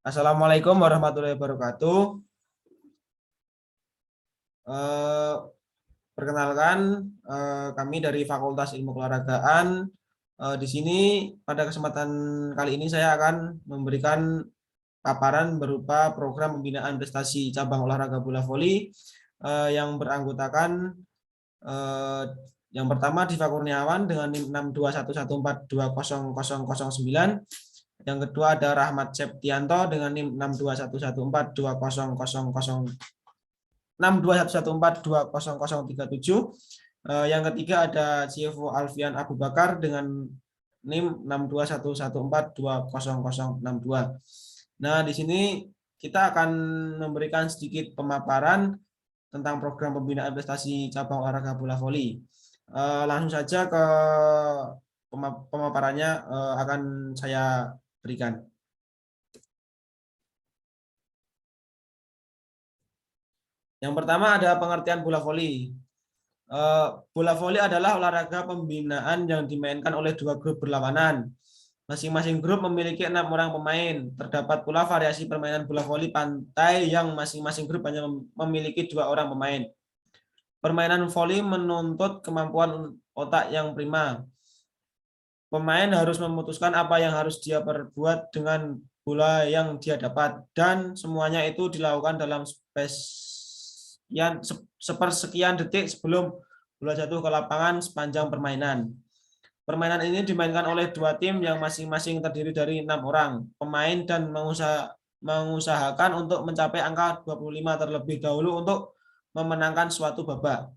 Assalamualaikum warahmatullahi wabarakatuh. Eh, Perkenalkan, kami dari Fakultas Ilmu Keolahragaan. Di sini pada kesempatan kali ini saya akan memberikan paparan berupa program pembinaan prestasi cabang olahraga bola voli yang beranggotakan yang pertama Diva Kurniawan dengan NIM 62114200009. Yang kedua ada Rahmat Septianto dengan NIM 62114200037. Yang ketiga ada Cievo Alfian Abu Bakar dengan NIM 62114200062. Nah, di sini kita akan memberikan sedikit pemaparan tentang program pembinaan prestasi cabang olahraga bola voli. Langsung saja ke pemaparannya akan saya berikan. Yang pertama ada pengertian bola voli. Bola voli adalah olahraga pembinaan yang dimainkan oleh dua grup berlawanan. Masing-masing grup memiliki 6 orang pemain. Terdapat pula variasi permainan bola voli pantai yang masing-masing grup hanya memiliki 2 orang pemain. Permainan voli menuntut kemampuan otak yang prima. Pemain harus memutuskan apa yang harus dia perbuat dengan bola yang dia dapat, dan semuanya itu dilakukan dalam sepersekian detik sebelum bola jatuh ke lapangan sepanjang permainan. Permainan ini dimainkan oleh dua tim yang masing-masing terdiri dari 6 orang pemain dan mengusahakan untuk mencapai angka 25 terlebih dahulu untuk memenangkan suatu babak.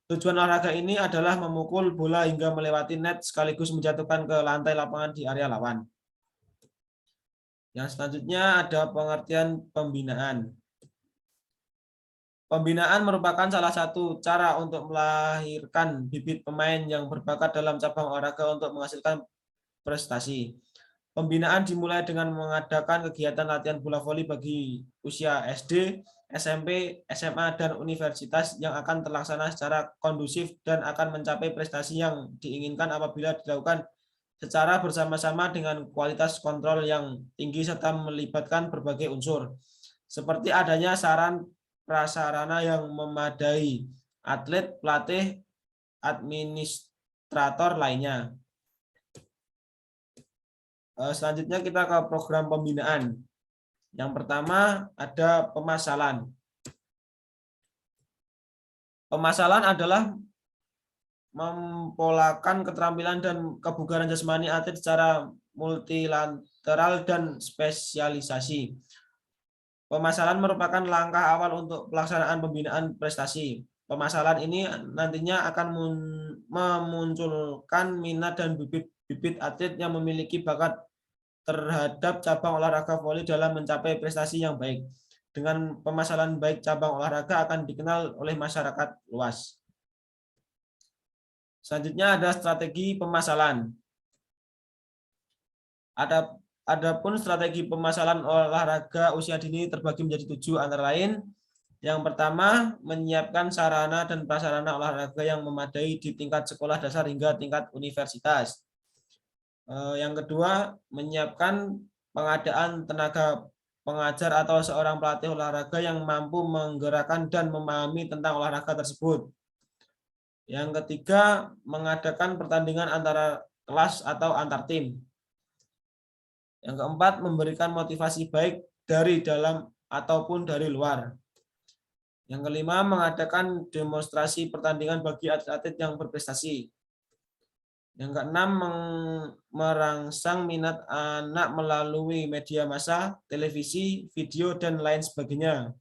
Tujuan olahraga ini adalah memukul bola hingga melewati net sekaligus menjatuhkan ke lantai lapangan di area lawan. Yang selanjutnya ada pengertian pembinaan. Pembinaan merupakan salah satu cara untuk melahirkan bibit pemain yang berbakat dalam cabang olahraga untuk menghasilkan prestasi. Pembinaan dimulai dengan mengadakan kegiatan latihan bola voli bagi usia SD, SMP, SMA, dan universitas yang akan terlaksana secara kondusif dan akan mencapai prestasi yang diinginkan apabila dilakukan secara bersama-sama dengan kualitas kontrol yang tinggi serta melibatkan berbagai unsur, seperti adanya saran prasarana yang memadai, atlet, pelatih, administrator lainnya. Selanjutnya kita ke program pembinaan. Yang pertama ada pemasalan. Pemasalan adalah mempolakan keterampilan dan kebugaran jasmani atlet secara multilateral dan spesialisasi. Pemasalan merupakan langkah awal untuk pelaksanaan pembinaan prestasi. Pemasalan ini nantinya akan memunculkan minat dan bibit atlet yang memiliki bakat terhadap cabang olahraga voli dalam mencapai prestasi yang baik. Dengan pemasalan baik, cabang olahraga akan dikenal oleh masyarakat luas. Selanjutnya ada strategi pemasalan. Adapun strategi pemasalan olahraga usia dini terbagi menjadi 7, antara lain. Yang pertama, menyiapkan sarana dan prasarana olahraga yang memadai di tingkat sekolah dasar hingga tingkat universitas. Yang kedua, menyiapkan pengadaan tenaga pengajar atau seorang pelatih olahraga yang mampu menggerakkan dan memahami tentang olahraga tersebut. Yang ketiga, mengadakan pertandingan antara kelas atau antar tim. Yang keempat, memberikan motivasi baik dari dalam ataupun dari luar. Yang kelima, mengadakan demonstrasi pertandingan bagi atlet-atlet yang berprestasi. Yang keenam, merangsang minat anak melalui media massa, televisi, video, dan lain sebagainya.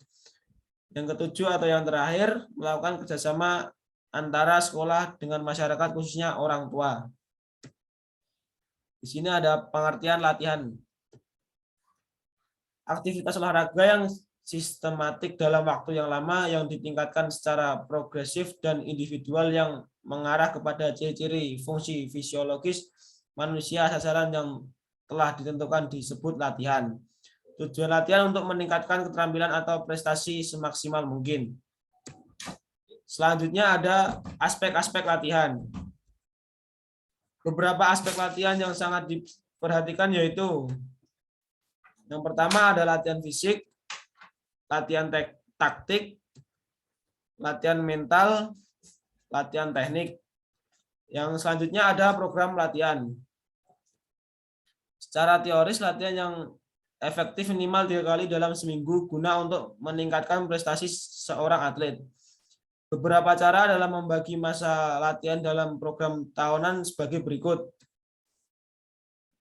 Yang ketujuh atau yang terakhir, melakukan kerjasama antara sekolah dengan masyarakat, khususnya orang tua. Di sini ada pengertian latihan. Aktivitas olahraga yang sistematik dalam waktu yang lama yang ditingkatkan secara progresif dan individual yang mengarah kepada ciri-ciri fungsi fisiologis manusia sasaran yang telah ditentukan disebut latihan. Tujuan latihan untuk meningkatkan keterampilan atau prestasi semaksimal mungkin. Selanjutnya ada aspek-aspek latihan. Beberapa aspek latihan yang sangat diperhatikan yaitu Yang pertama ada latihan fisik, latihan taktik, latihan mental, latihan teknik. Yang selanjutnya ada program latihan. Secara teoris, latihan yang efektif minimal 3 kali dalam seminggu guna untuk meningkatkan prestasi seorang atlet. Beberapa cara dalam membagi masa latihan dalam program tahunan sebagai berikut.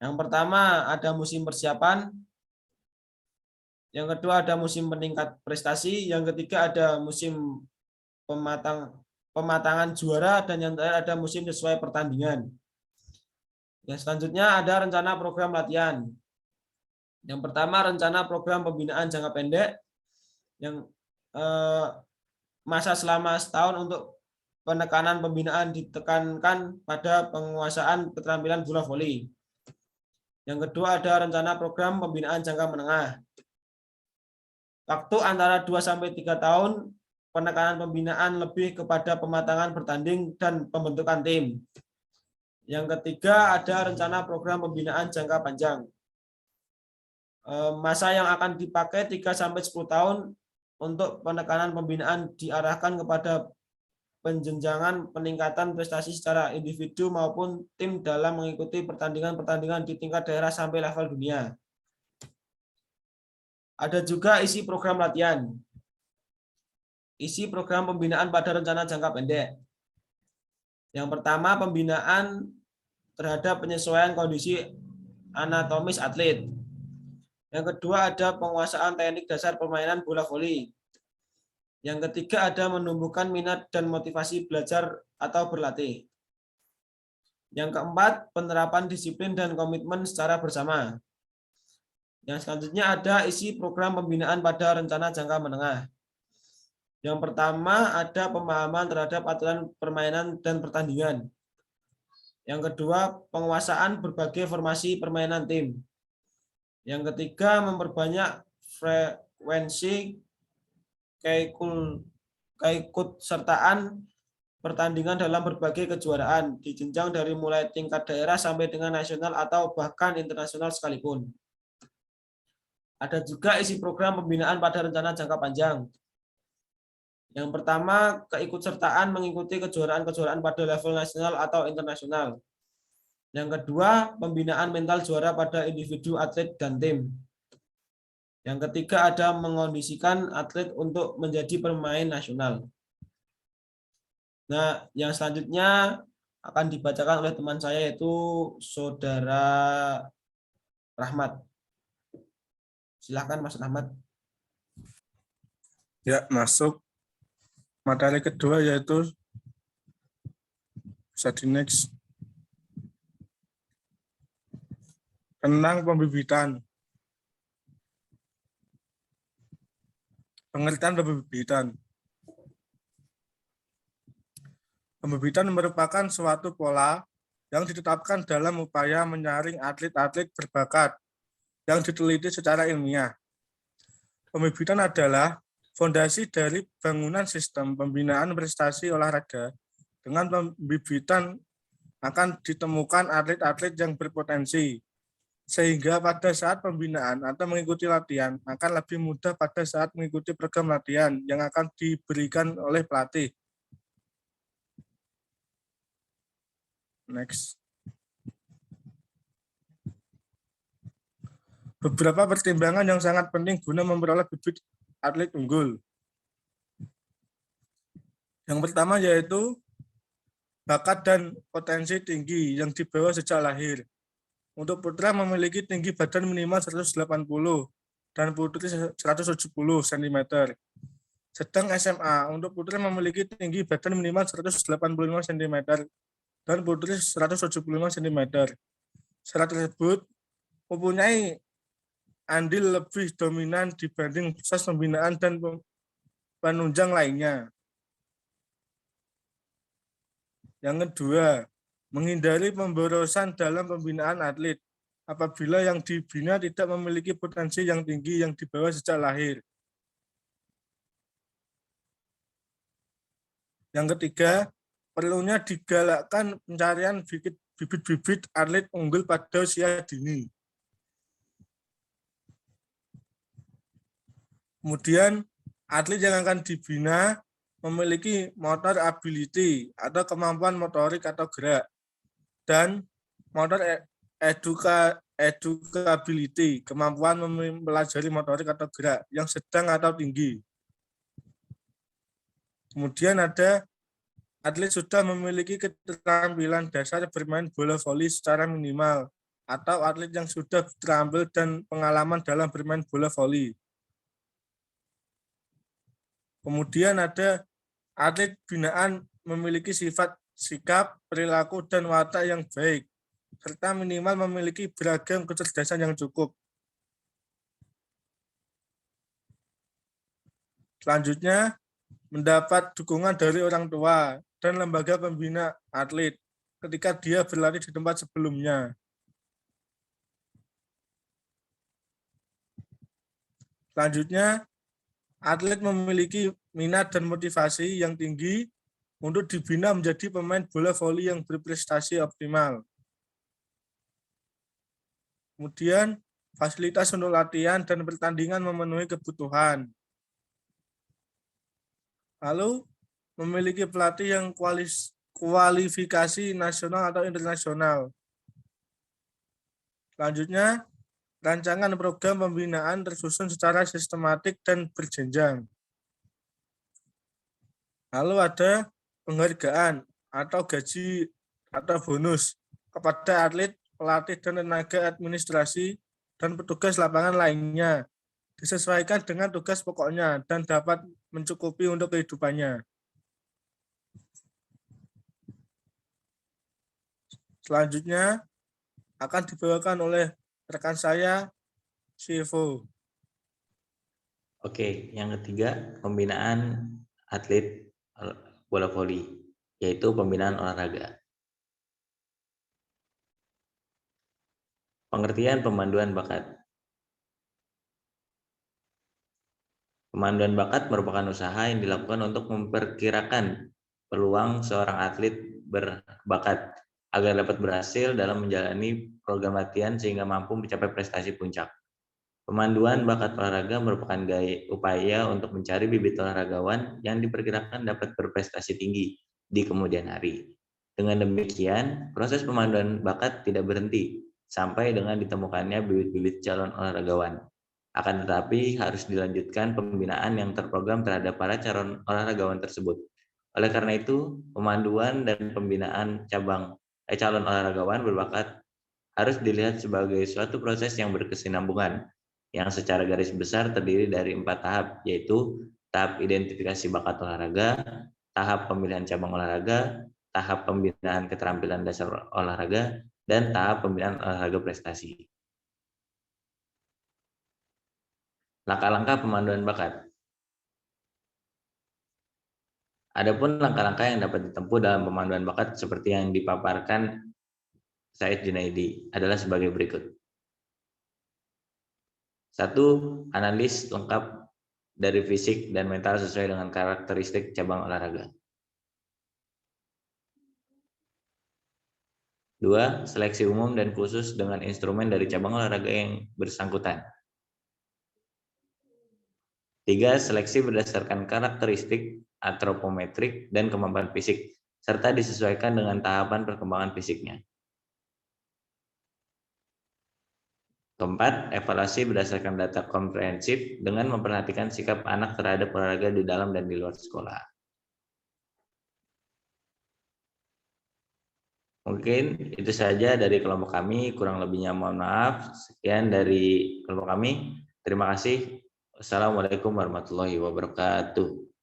Yang pertama ada musim persiapan, yang kedua ada musim peningkat prestasi, yang ketiga ada musim pematangan juara, dan yang terakhir ada musim sesuai pertandingan. Yang selanjutnya ada rencana program latihan. Yang pertama rencana program pembinaan jangka pendek, yang masa selama setahun untuk penekanan pembinaan ditekankan pada penguasaan keterampilan bola voli. Yang kedua ada rencana program pembinaan jangka menengah. Waktu antara 2-3 tahun, penekanan pembinaan lebih kepada pematangan bertanding dan pembentukan tim. Yang ketiga ada rencana program pembinaan jangka panjang. Masa yang akan dipakai 3-10 tahun untuk penekanan pembinaan diarahkan kepada penjenjangan peningkatan prestasi secara individu maupun tim dalam mengikuti pertandingan-pertandingan di tingkat daerah sampai level dunia. Ada juga isi program latihan. Isi program pembinaan pada rencana jangka pendek. Yang pertama, pembinaan terhadap penyesuaian kondisi anatomis atlet. Yang kedua, ada penguasaan teknik dasar permainan bola voli. Yang ketiga, ada menumbuhkan minat dan motivasi belajar atau berlatih. Yang keempat, penerapan disiplin dan komitmen secara bersama. Yang selanjutnya ada isi program pembinaan pada rencana jangka menengah. Yang pertama ada pemahaman terhadap aturan permainan dan pertandingan. Yang kedua, penguasaan berbagai formasi permainan tim. Yang ketiga, memperbanyak frekuensi keikutsertaan pertandingan dalam berbagai kejuaraan di jenjang dari mulai tingkat daerah sampai dengan nasional atau bahkan internasional sekalipun. Ada juga isi program pembinaan pada rencana jangka panjang. Yang pertama, keikutsertaan mengikuti kejuaraan-kejuaraan pada level nasional atau internasional. Yang kedua, pembinaan mental juara pada individu, atlet, dan tim. Yang ketiga, ada mengondisikan atlet untuk menjadi pemain nasional. Nah, yang selanjutnya akan dibacakan oleh teman saya, yaitu Saudara Rahmat. Silakan Mas Rahmat. Ya, masuk. Materi kedua yaitu bisa di next. Tentang pembibitan. Pengertian pembibitan. Pembibitan merupakan suatu pola yang ditetapkan dalam upaya menyaring atlet-atlet berbakat yang diteliti secara ilmiah. Pembibitan adalah fondasi dari bangunan sistem pembinaan prestasi olahraga. Dengan pembibitan akan ditemukan atlet-atlet yang berpotensi, sehingga pada saat pembinaan atau mengikuti latihan akan lebih mudah pada saat mengikuti program latihan yang akan diberikan oleh pelatih. Next. Beberapa pertimbangan yang sangat penting guna memperoleh bibit atlet unggul. Yang pertama yaitu bakat dan potensi tinggi yang dibawa sejak lahir. Untuk putra memiliki tinggi badan minimal 180 dan putri 170 cm. Sedang SMA untuk putra memiliki tinggi badan minimal 185 cm dan putri 175 cm. Syarat tersebut mempunyai andil lebih dominan dibanding proses pembinaan dan penunjang lainnya. Yang kedua, menghindari pemborosan dalam pembinaan atlet apabila yang dibina tidak memiliki potensi yang tinggi yang dibawa sejak lahir. Yang ketiga, perlunya digalakkan pencarian bibit-bibit atlet unggul pada usia dini. Kemudian atlet yang akan dibina memiliki motor ability atau kemampuan motorik atau gerak, dan motor educability, kemampuan mempelajari motorik atau gerak yang sedang atau tinggi. Kemudian ada atlet sudah memiliki keterampilan dasar bermain bola voli secara minimal, atau atlet yang sudah terampil dan pengalaman dalam bermain bola voli. Kemudian ada atlet binaan memiliki sifat, sikap, perilaku, dan watak yang baik, serta minimal memiliki beragam kecerdasan yang cukup. Selanjutnya, mendapat dukungan dari orang tua dan lembaga pembina atlet ketika dia berlatih di tempat sebelumnya. Selanjutnya, atlet memiliki minat dan motivasi yang tinggi untuk dibina menjadi pemain bola voli yang berprestasi optimal. Kemudian, fasilitas untuk latihan dan pertandingan memenuhi kebutuhan. Lalu, memiliki pelatih yang kualifikasi nasional atau internasional. Selanjutnya, rancangan program pembinaan tersusun secara sistematik dan berjenjang. Lalu ada penghargaan atau gaji atau bonus kepada atlet, pelatih, dan tenaga administrasi dan petugas lapangan lainnya, disesuaikan dengan tugas pokoknya dan dapat mencukupi untuk kehidupannya. Selanjutnya akan dibawakan oleh rekan saya, CFO. Oke, yang ketiga, pembinaan atlet bola voli, yaitu pembinaan olahraga. Pengertian pemanduan bakat. Pemanduan bakat merupakan usaha yang dilakukan untuk memperkirakan peluang seorang atlet berbakat agar dapat berhasil dalam menjalani program latihan sehingga mampu mencapai prestasi puncak. Pemanduan bakat olahraga merupakan upaya untuk mencari bibit olahragawan yang diperkirakan dapat berprestasi tinggi di kemudian hari. Dengan demikian, proses pemanduan bakat tidak berhenti sampai dengan ditemukannya bibit-bibit calon olahragawan. Akan tetapi harus dilanjutkan pembinaan yang terprogram terhadap para calon olahragawan tersebut. Oleh karena itu, pemanduan dan pembinaan calon olahragawan berbakat harus dilihat sebagai suatu proses yang berkesinambungan, yang secara garis besar terdiri dari 4 tahap, yaitu tahap identifikasi bakat olahraga, tahap pemilihan cabang olahraga, tahap pembinaan keterampilan dasar olahraga, dan tahap pembinaan olahraga prestasi. Langkah-langkah pemanduan bakat. Adapun langkah-langkah yang dapat ditempuh dalam pemanduan bakat seperti yang dipaparkan Said Junaidi adalah sebagai berikut. 1. Analis lengkap dari fisik dan mental sesuai dengan karakteristik cabang olahraga. 2. Seleksi umum dan khusus dengan instrumen dari cabang olahraga yang bersangkutan. 3. Seleksi berdasarkan karakteristik antropometrik dan kemampuan fisik, serta disesuaikan dengan tahapan perkembangan fisiknya. 4. Evaluasi berdasarkan data komprehensif dengan memperhatikan sikap anak terhadap olahraga di dalam dan di luar sekolah. Mungkin itu saja dari kelompok kami, kurang lebihnya mohon maaf. Sekian dari kelompok kami. Terima kasih. Wassalamualaikum warahmatullahi wabarakatuh.